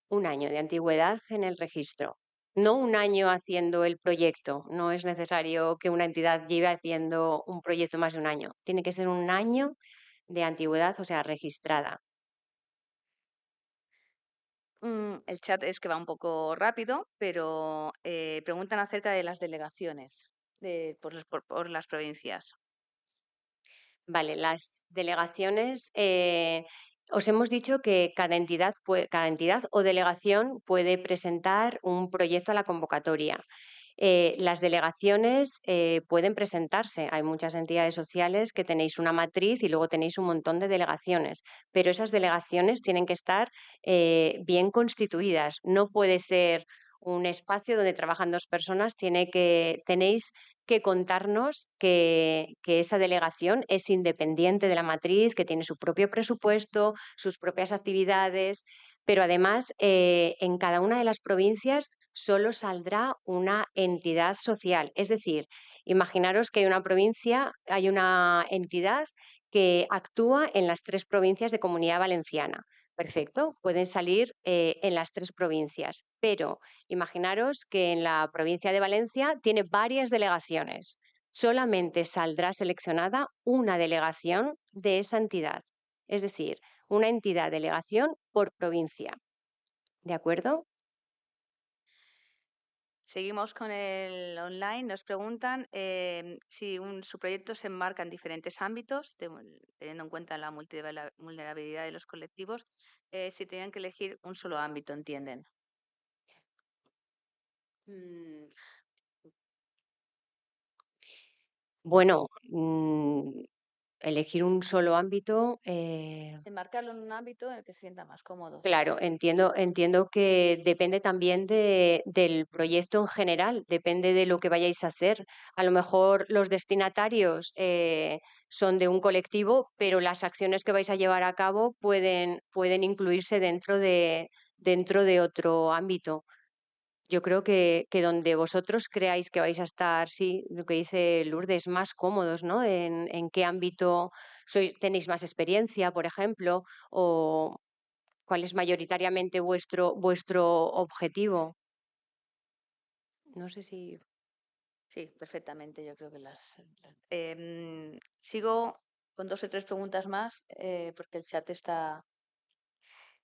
Un año de antigüedad en el registro. No un año haciendo el proyecto. No es necesario que una entidad lleve haciendo un proyecto más de un año. Tiene que ser un año de antigüedad, o sea, registrada. El chat es que va un poco rápido, pero preguntan acerca de las delegaciones por las provincias. Vale, las delegaciones, os hemos dicho que cada entidad o delegación puede presentar un proyecto a la convocatoria. Las delegaciones pueden presentarse. Hay muchas entidades sociales que tenéis una matriz y luego tenéis un montón de delegaciones, pero esas delegaciones tienen que estar bien constituidas. No puede ser un espacio donde trabajan dos personas, tenéis que contarnos que esa delegación es independiente de la matriz, que tiene su propio presupuesto, sus propias actividades, pero además en cada una de las provincias solo saldrá una entidad social. Es decir, imaginaros que hay una provincia, hay una entidad que actúa en las 3 provincias de Comunidad Valenciana. Perfecto, pueden salir en las 3 provincias, pero imaginaros que en la provincia de Valencia tiene varias delegaciones. Solamente saldrá seleccionada una delegación de esa entidad, es decir, una entidad delegación por provincia. ¿De acuerdo? Seguimos con el online. Nos preguntan si su proyecto se enmarca en diferentes ámbitos, teniendo en cuenta la vulnerabilidad de los colectivos, si tenían que elegir un solo ámbito, entienden. Mm, Bueno, elegir un solo ámbito, Enmarcarlo en un ámbito en el que se sienta más cómodo. claro, entiendo que depende también del proyecto en general, depende de lo que vayáis a hacer. A lo mejor los destinatarios son de un colectivo, pero las acciones que vais a llevar a cabo pueden incluirse dentro de otro ámbito. Yo creo que donde vosotros creáis que vais a estar, sí, lo que dice Lourdes, más cómodos, ¿no? En qué ámbito tenéis más experiencia, por ejemplo, o cuál es mayoritariamente vuestro objetivo. No sé si... Sí, perfectamente. Yo creo que sigo con 2 o 3 preguntas más, porque el chat está...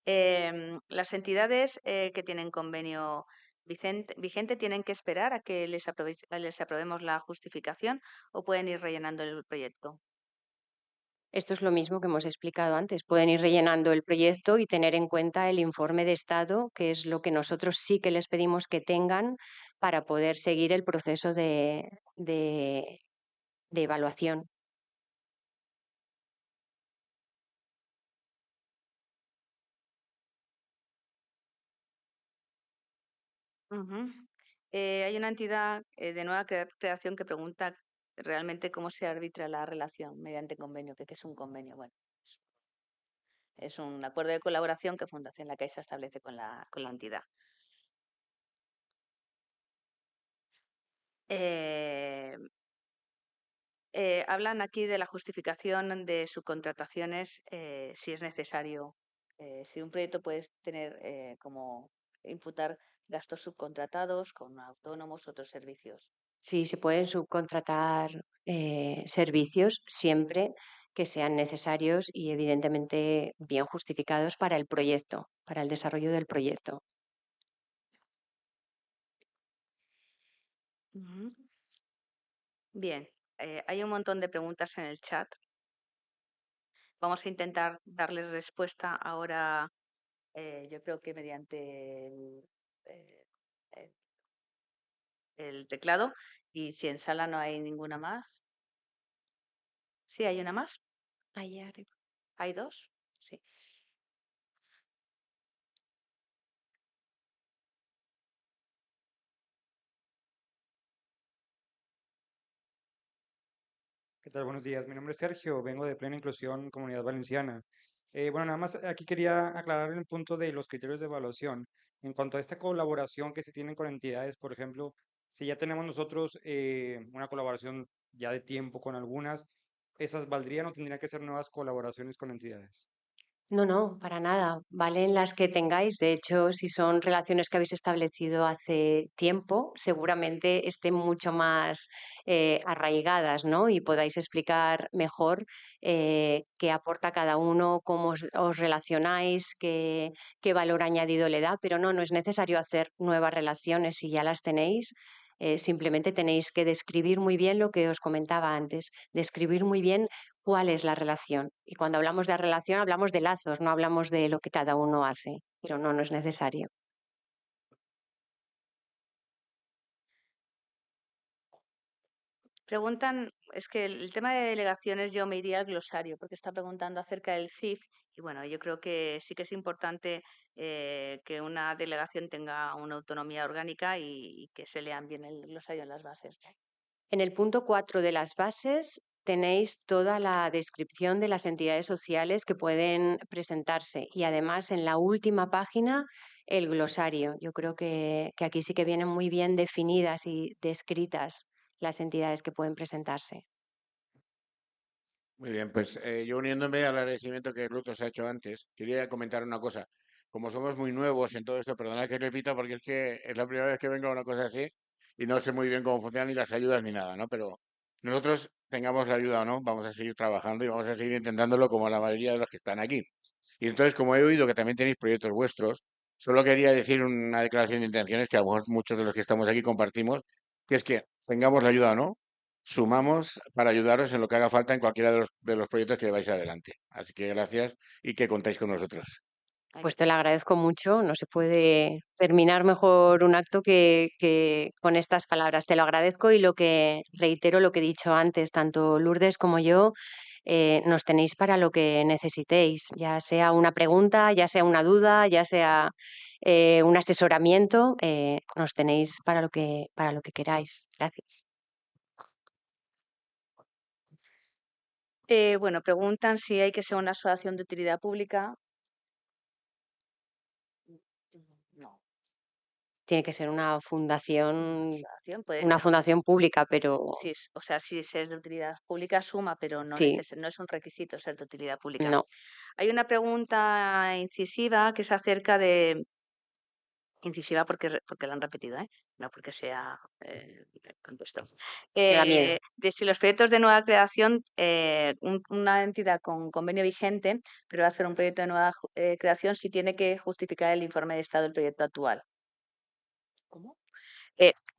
las entidades que tienen convenio vigente tienen que esperar a que les aprobemos la justificación o pueden ir rellenando el proyecto. Esto es lo mismo que hemos explicado antes. Pueden ir rellenando el proyecto y tener en cuenta el informe de estado, que es lo que nosotros sí que les pedimos que tengan para poder seguir el proceso de evaluación. Ujú. Hay una entidad de nueva creación que pregunta realmente cómo se arbitra la relación mediante convenio, que qué es un convenio. Bueno, es un acuerdo de colaboración que Fundación La Caixa establece con la entidad. Eh, hablan aquí de la justificación de subcontrataciones, si es necesario, si un proyecto puede tener como imputar gastos subcontratados con autónomos, otros servicios. Sí, se pueden subcontratar servicios siempre que sean necesarios y evidentemente bien justificados para el proyecto, para el desarrollo del proyecto. Ujú. Bien, hay un montón de preguntas en el chat. Vamos a intentar darles respuesta ahora, yo creo que mediante eh, eh, el teclado. Y si en sala no hay ninguna más. Sí, hay una más. Allá arriba. ¿Hay dos? Sí. ¿Qué tal? Buenos días. Mi nombre es Sergio, vengo de Plena Inclusión Comunidad Valenciana. Bueno, nada más aquí quería aclarar el punto de los criterios de evaluación. En cuanto a esta colaboración que se tienen con entidades, por ejemplo, si ya tenemos nosotros una colaboración ya de tiempo con algunas, ¿esas valdrían o tendrían que ser nuevas colaboraciones con entidades? No, no, para nada. Valen las que tengáis. De hecho, si son relaciones que habéis establecido hace tiempo, seguramente estén mucho más arraigadas, ¿no? Y podáis explicar mejor qué aporta cada uno, cómo os relacionáis, qué valor añadido le da. Pero no, no es necesario hacer nuevas relaciones si ya las tenéis. Simplemente tenéis que describir muy bien lo que os comentaba antes, describir muy bien cuál es la relación. Y cuando hablamos de relación hablamos de lazos, no hablamos de lo que cada uno hace, pero no, no es necesario. Preguntan, es que el tema de delegaciones yo me iría al glosario, porque está preguntando acerca del CIF. Y bueno, yo creo que sí que es importante que una delegación tenga una autonomía orgánica y que se lean bien el glosario en las bases. En el punto 4 de las bases tenéis toda la descripción de las entidades sociales que pueden presentarse y además en la última página el glosario. Yo creo que aquí sí que vienen muy bien definidas y descritas las entidades que pueden presentarse. Muy bien, pues yo uniéndome al agradecimiento que Ruth os ha hecho antes, quería comentar una cosa. Como somos muy nuevos en todo esto, perdonad que repita porque es que es la primera vez que vengo a una cosa así y no sé muy bien cómo funcionan ni las ayudas ni nada, ¿no? Pero nosotros tengamos la ayuda o no, vamos a seguir trabajando y vamos a seguir intentándolo como la mayoría de los que están aquí. Y entonces, como he oído que también tenéis proyectos vuestros, Solo quería decir una declaración de intenciones que a lo mejor muchos de los que estamos aquí compartimos, que es que tengamos la ayuda o no, sumamos para ayudaros en lo que haga falta en cualquiera de los proyectos que vais adelante. Así que gracias y que contáis con nosotros. Pues te lo agradezco mucho. No se puede terminar mejor un acto que con estas palabras. Te lo agradezco y lo que reitero lo que he dicho antes, tanto Lourdes como yo, nos tenéis para lo que necesitéis, ya sea una pregunta, ya sea una duda, ya sea un asesoramiento, nos tenéis para lo que queráis. Gracias. Bueno, preguntan si hay que ser una asociación de utilidad pública. No, Tiene que ser una fundación puede, pública, pero sí, o sea, si es de utilidad pública suma, pero no, sí, no es un requisito ser de utilidad pública. no. Hay una pregunta incisiva que es acerca de incisiva porque la han repetido, no porque sea compuesto. Da miedo. De si los proyectos de nueva creación, una entidad con convenio vigente, pero va a hacer un proyecto de nueva creación, si tiene que justificar el informe de estado del proyecto actual. ¿Cómo?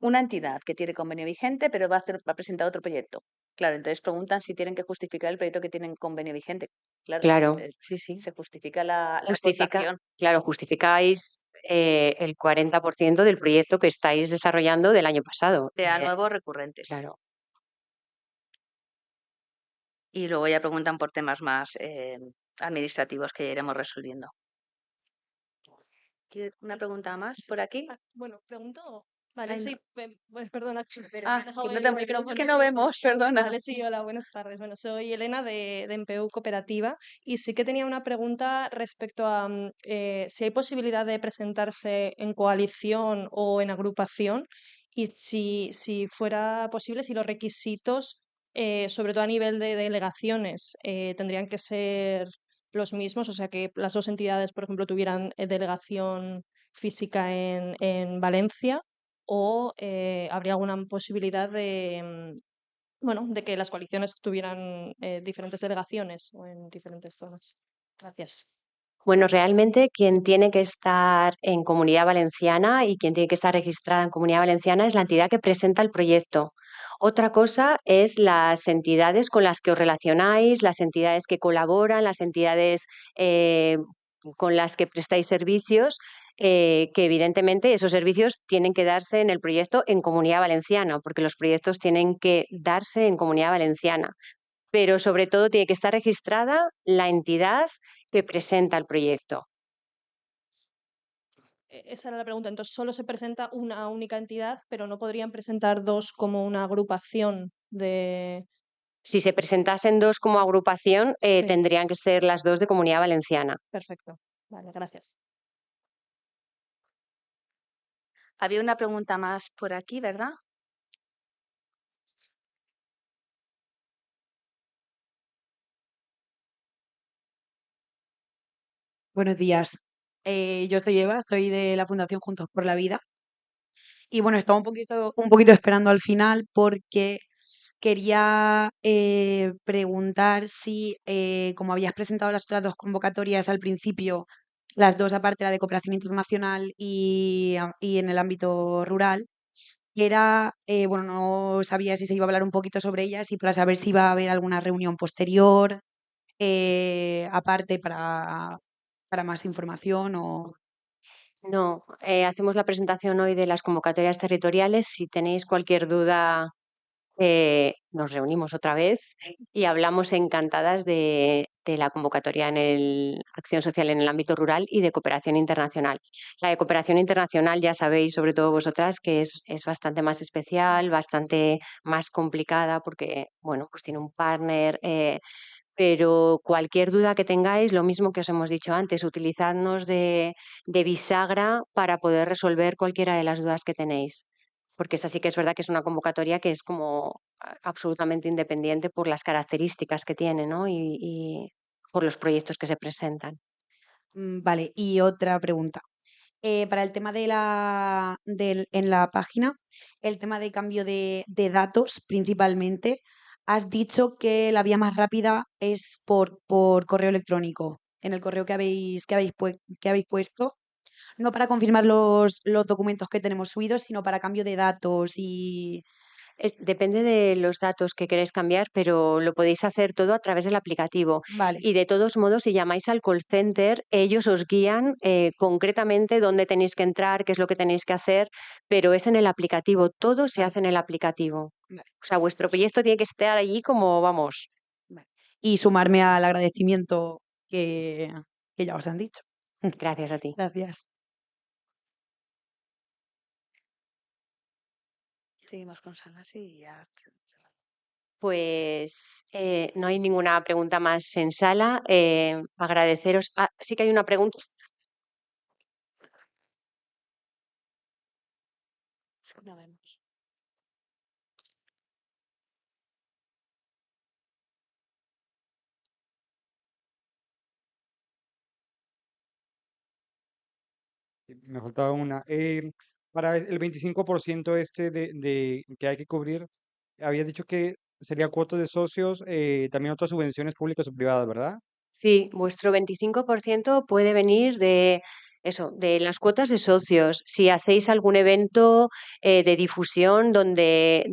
Una entidad que tiene convenio vigente, pero va a presentar otro proyecto. Claro, entonces preguntan si tienen que justificar el proyecto que tienen convenio vigente. Claro, sí, sí. Se justifica la aportación. Claro, justificáis el 40% del proyecto que estáis desarrollando del año pasado. Sea nuevo recurrente. Claro. Y luego ya preguntan por temas más administrativos que ya iremos resolviendo. ¿Quieres una pregunta más por aquí? Bueno, pregunto. Vale, Ay, sí, pues perdona. es que no vemos, perdona. Vale, sí, hola, buenas tardes. Bueno, soy Elena de MPU Cooperativa y sí que tenía una pregunta respecto a si hay posibilidad de presentarse en coalición o en agrupación y si fuera posible, si los requisitos, sobre todo a nivel de delegaciones, tendrían que ser los mismos, o sea, que las dos entidades, por ejemplo, tuvieran delegación física en Valencia o habría alguna posibilidad de, bueno, de que las coaliciones tuvieran diferentes delegaciones o en diferentes zonas. Gracias. Bueno, realmente quien tiene que estar en Comunidad Valenciana y quien tiene que estar registrada en Comunidad Valenciana es la entidad que presenta el proyecto. Otra cosa es las entidades con las que os relacionáis, las entidades que colaboran, las entidades con las que prestáis servicios, que evidentemente esos servicios tienen que darse en el proyecto en Comunidad Valenciana, porque los proyectos tienen que darse en Comunidad Valenciana. Pero sobre todo tiene que estar registrada la entidad que presenta el proyecto. Esa era la pregunta. Entonces, solo se presenta una única entidad, pero no podrían presentar dos como una agrupación de... Si se presentasen dos como agrupación, Sí. tendrían que ser las dos de Comunidad Valenciana. Perfecto. Vale, gracias. Había una pregunta más por aquí, ¿verdad? Buenos días. Yo soy Eva, soy de la Fundación Juntos por la Vida. Y bueno, estaba un poquito esperando al final porque quería preguntar si, como habías presentado las otras dos convocatorias al principio, las dos aparte la de cooperación internacional y en el ámbito rural, era, bueno, no sabía si se iba a hablar un poquito sobre ellas y para saber si iba a haber alguna reunión posterior, aparte para más información o... No, hacemos la presentación hoy de las convocatorias territoriales. Si tenéis cualquier duda, nos reunimos otra vez y hablamos encantadas de la convocatoria en el Acción Social en el ámbito rural y de cooperación internacional. La de cooperación internacional ya sabéis, sobre todo vosotras, que es bastante más especial, bastante más complicada porque, bueno, pues tiene un partner. Pero cualquier duda que tengáis, lo mismo que os hemos dicho antes, utilizadnos de bisagra para poder resolver cualquiera de las dudas que tenéis. Porque esa sí que es verdad que es una convocatoria que es como absolutamente independiente por las características que tiene, ¿no? Y por los proyectos que se presentan. Vale, y otra pregunta. Para el tema en la página, el tema de cambio de datos principalmente, has dicho que la vía más rápida es por correo electrónico. En el correo que habéis puesto, no para confirmar los documentos que tenemos subidos, sino para cambio de datos y... Depende de los datos que queréis cambiar, pero lo podéis hacer todo a través del aplicativo. Vale, Y de todos modos, si llamáis al call center, ellos os guían concretamente dónde tenéis que entrar, qué es lo que tenéis que hacer, pero es en el aplicativo, todo se vale, hace en el aplicativo. vale, O sea, vuestro proyecto tiene que estar allí como vamos. vale. Y sumarme al agradecimiento que ya os han dicho. Gracias a ti. Gracias. Seguimos con Sala, sí, ya. Pues no hay ninguna pregunta más en sala. Agradeceros. Ah, sí que hay una pregunta. No vemos. Me faltaba una. Para el 25% que hay que cubrir, habías dicho que sería cuotas de socios, también otras subvenciones públicas o privadas, ¿verdad? Sí, vuestro 25% puede venir de eso, de las cuotas de socios. Si hacéis algún evento de difusión donde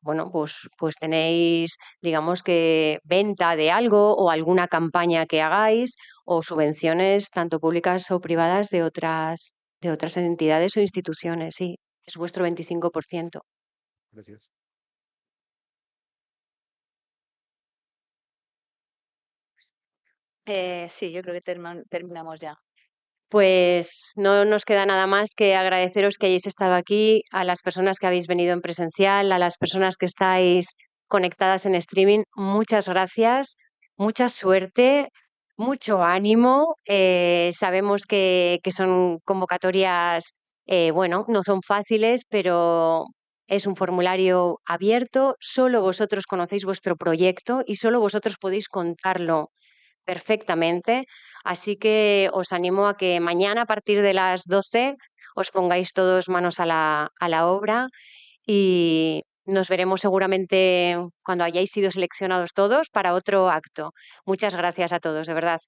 bueno, pues tenéis, digamos que venta de algo o alguna campaña que hagáis o subvenciones tanto públicas o privadas de otras entidades o instituciones, sí, es vuestro 25%. Gracias. Sí, yo creo que terminamos ya. Pues no nos queda nada más que agradeceros que hayáis estado aquí, a las personas que habéis venido en presencial, a las personas que estáis conectadas en streaming. Muchas gracias, mucha suerte, mucho ánimo. Sabemos que son convocatorias, bueno, no son fáciles, pero es un formulario abierto. Solo vosotros conocéis vuestro proyecto y solo vosotros podéis contarlo perfectamente. Así que os animo a que mañana a partir de las 12 os pongáis todos manos a la obra y nos veremos seguramente cuando hayáis sido seleccionados todos para otro acto. Muchas gracias a todos, de verdad.